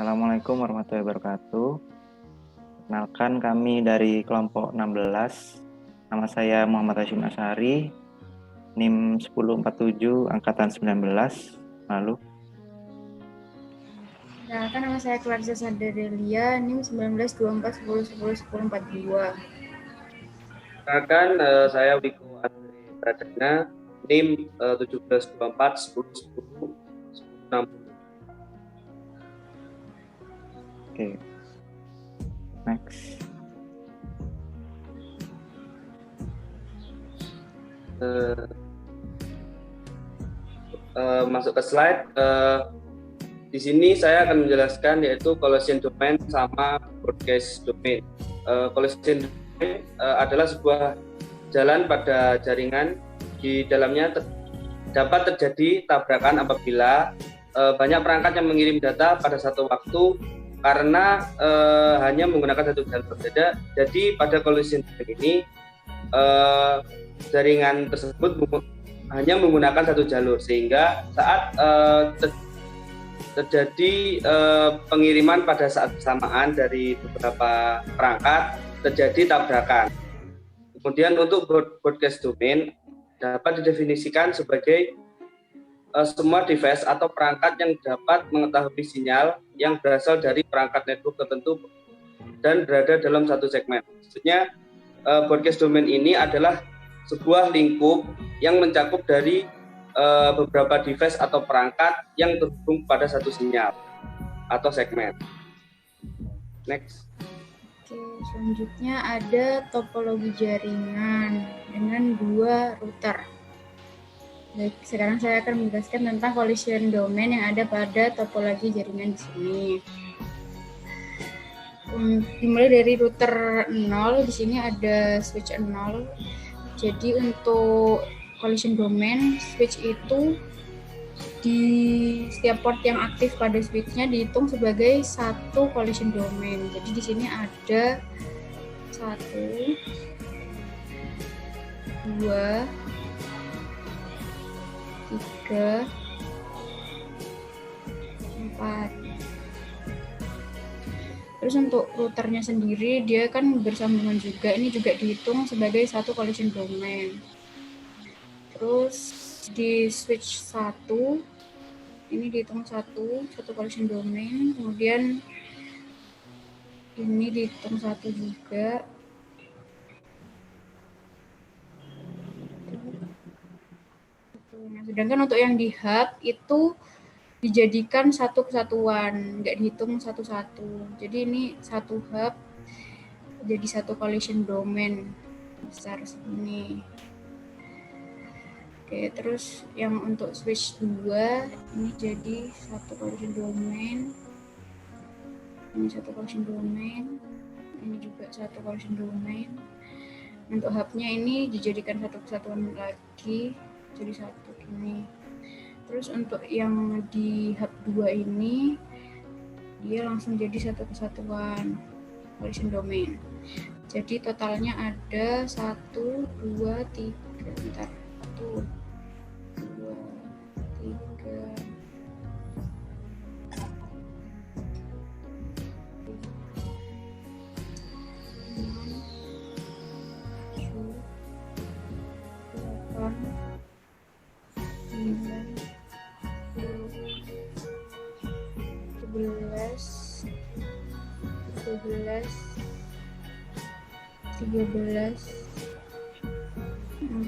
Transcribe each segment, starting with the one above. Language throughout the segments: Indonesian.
Assalamualaikum warahmatullahi wabarakatuh. Perkenalkan, kami dari kelompok 16. Nama saya Muhammad Hashim Asyari, NIM 1047 angkatan 19. Lalu Perkenalkan, nama saya Clarissa Sanderelia, NIM 192410101042. Perkenalkan, saya Wiko Andre Pradana, NIM 1724 10 10 1060. Oke. Next. Masuk ke slide. Di sini saya akan menjelaskan yaitu collision domain sama broadcast domain. Collision domain adalah sebuah jalan pada jaringan. Di dalamnya dapat terjadi tabrakan apabila banyak perangkat yang mengirim data pada satu waktu karena hanya menggunakan satu jalur berbeda. Jadi pada collision domain ini jaringan tersebut hanya menggunakan satu jalur, sehingga saat terjadi pengiriman pada saat bersamaan dari beberapa perangkat terjadi tabrakan. Kemudian untuk broadcast domain dapat didefinisikan sebagai semua device atau perangkat yang dapat mengetahui sinyal yang berasal dari perangkat network tertentu dan berada dalam satu segmen. Maksudnya broadcast domain ini adalah sebuah lingkup yang mencakup dari beberapa device atau perangkat yang terhubung pada satu sinyal atau segmen. Next. Oke, selanjutnya ada topologi jaringan dengan dua router. Baik, sekarang saya akan menjelaskan tentang collision domain yang ada pada topologi jaringan di sini. Dimulai dari router 0, di sini ada switch 0. Jadi untuk collision domain, switch itu di setiap port yang aktif pada switchnya dihitung sebagai satu collision domain. Jadi di sini ada 1, 2, 3, 4. Terus untuk routernya sendiri dia kan bersambungan juga, ini juga dihitung sebagai satu collision domain. Terus di switch 1 ini dihitung satu collision domain, kemudian ini dihitung satu juga. Nah, sedangkan untuk yang di hub itu dijadikan satu kesatuan, nggak dihitung satu-satu. Jadi ini satu hub jadi satu collision domain besar segini. Oke, terus yang untuk switch 2 ini jadi satu collision domain. Ini satu collision domain. Ini juga satu collision domain. Untuk hubnya ini dijadikan satu kesatuan lagi, jadi satu gini. Terus untuk yang di hub 2 ini dia langsung jadi satu kesatuan collision domain. Jadi totalnya ada 1, 2, 3, bentar. 1, 2, 3, 11, 13, 14,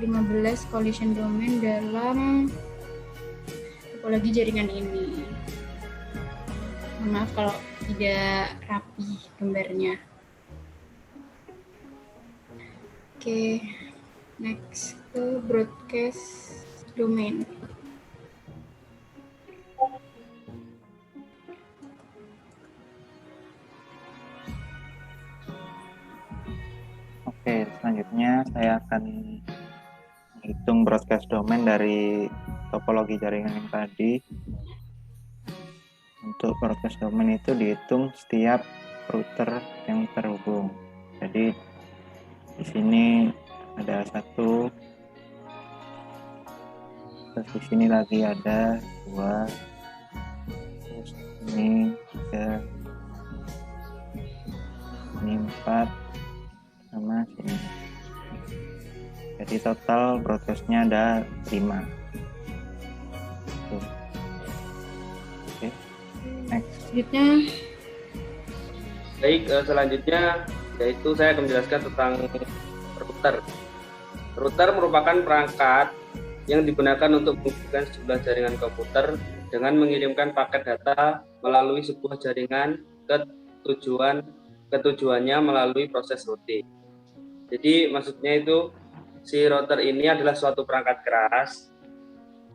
15 collision domain dalam topologi jaringan ini. Maaf kalau tidak rapi gambarnya. Oke, next ke broadcast domain. Oke, selanjutnya saya akan menghitung broadcast domain dari topologi jaringan yang tadi. Untuk broadcast domain itu dihitung setiap router yang terhubung. Jadi di sini ada 1, terus di sini lagi ada 2, total broadcast-nya ada 5. Oke. Next. Selanjutnya, Baik, selanjutnya yaitu saya akan menjelaskan tentang router. Router merupakan perangkat yang digunakan untuk menghubungkan sejumlah jaringan komputer dengan mengirimkan paket data melalui sebuah jaringan ke tujuannya melalui proses routing. Jadi maksudnya itu si router ini adalah suatu perangkat keras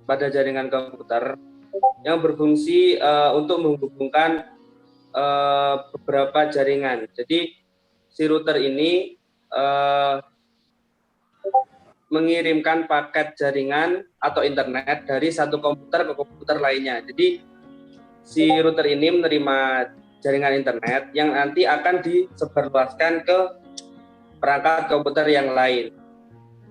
pada jaringan komputer yang berfungsi untuk menghubungkan beberapa jaringan. Jadi si router ini mengirimkan paket jaringan atau internet dari satu komputer ke komputer lainnya. Jadi si router ini menerima jaringan internet yang nanti akan disebarluaskan ke perangkat komputer yang lain.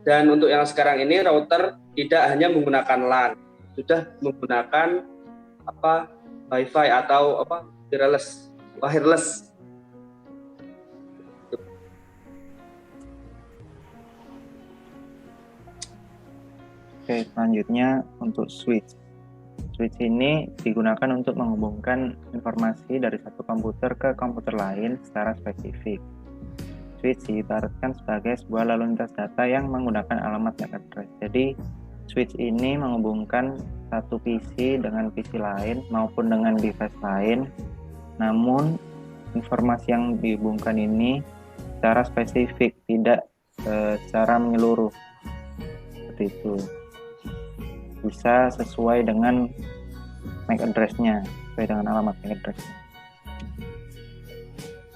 Dan untuk yang sekarang ini router tidak hanya menggunakan LAN, sudah menggunakan Wi-Fi atau wireless. Oke, selanjutnya untuk switch. Switch ini digunakan untuk menghubungkan informasi dari satu komputer ke komputer lain secara spesifik. Switch diibaratkan sebagai sebuah lalu lintas data yang menggunakan alamat MAC address. Jadi, switch ini menghubungkan satu PC dengan PC lain maupun dengan device lain. Namun, informasi yang dihubungkan ini secara spesifik, tidak secara menyeluruh. Seperti itu. Bisa sesuai dengan MAC address-nya, sesuai dengan alamat MAC address-nya.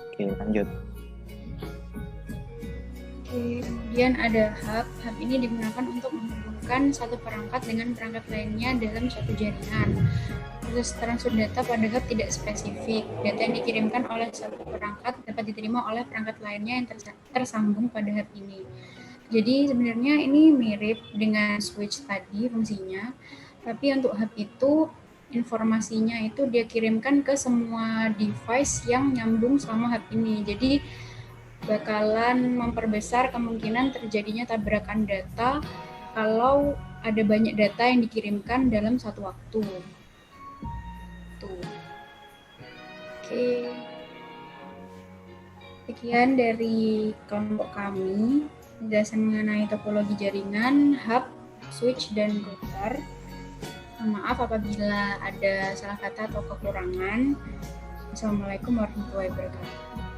Oke, lanjut. Oke, kemudian ada hub. Hub ini digunakan untuk menghubungkan satu perangkat dengan perangkat lainnya dalam satu jaringan. Proses transfer data pada hub tidak spesifik. Data yang dikirimkan oleh satu perangkat dapat diterima oleh perangkat lainnya yang tersambung pada hub ini. Jadi sebenarnya ini mirip dengan switch tadi fungsinya, tapi untuk hub itu informasinya itu dia kirimkan ke semua device yang nyambung sama hub ini. Jadi bakalan memperbesar kemungkinan terjadinya tabrakan data kalau ada banyak data yang dikirimkan dalam satu waktu. Tuh. Oke. Sekian dari kelompok kami. Penjelasan mengenai topologi jaringan, hub, switch, dan router. Maaf apabila ada salah kata atau kekurangan. Assalamualaikum warahmatullahi wabarakatuh.